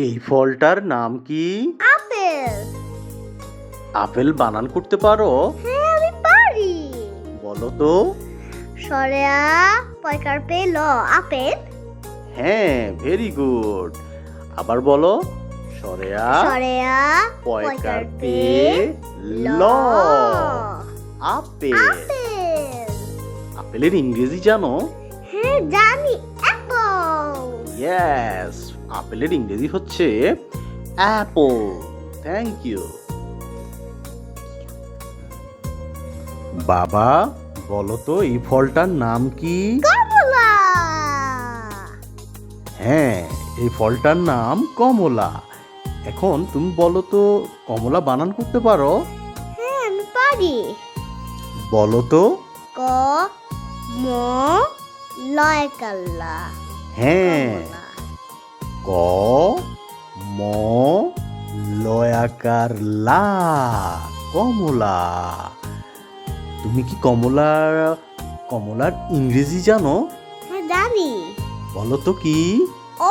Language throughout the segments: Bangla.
এই ফলটার নাম কি? আপেল। আপেল বানান করতে পারো? হ্যাঁ, আমি পারি। বলো তো। সরেয়া পয়কার পে ল আপেল। হ্যাঁ, ভেরি গুড। আবার বলো। সরেয়া সরেয়া পয়কার পে ল আপেল। আপেল। আপেলের ইংরেজি জানো? হ্যাঁ, জানি। অ্যাপল। ইয়েস, আপেলের ইংরেজি হচ্ছে অ্যাপল। Thank you. বাবা, বলো তো এই ফলটার নাম কি? কমলা। হ্যাঁ, এই ফলটার নাম কমলা। এখন তুমি বলো তো, কমলা বানান করতে পারো? হ্যাঁ, আমি পারি। বলো তো। ক ম লয় কাল্লা। হ্যাঁ, কমলা। ক ম লয়াকার লা, কমলা। তুমি কি কমলার ইংরেজি জানো? হ্যাঁ, জানি। বলো তো কি?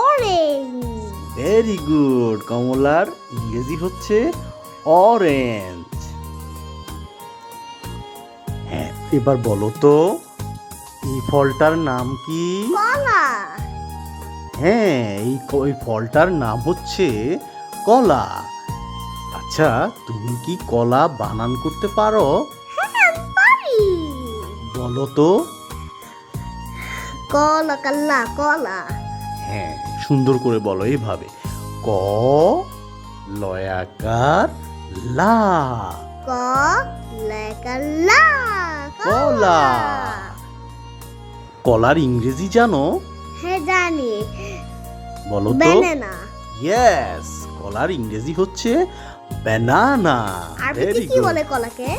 অরেঞ্জ। Very good. কমলার ইংরেজি হচ্ছে অরেঞ্জ। হ্যাঁ, এবার বলো তো এই ফলটার নাম কি? কলা। হ্যাঁ, এই ফলটার নাম হচ্ছে কলা। আচ্ছা, তুমি কি কলা বানান করতে পারো? হ্যাঁ, আমি পারি। বলো তো। কলা কাল্লা কলা। হ্যাঁ, সুন্দর করে বলো এইভাবে। ক লয়াকার লা, ক লয় কাল্লা কলা। কলার ইংরেজি জানো? হ্যাঁ, জানি। বলো তো। ব্যানানা। ইয়েস, কলার ইংরেজি হচ্ছে ব্যানানা। আরবিতে ভেরি কি গুড। বলে কলাকে?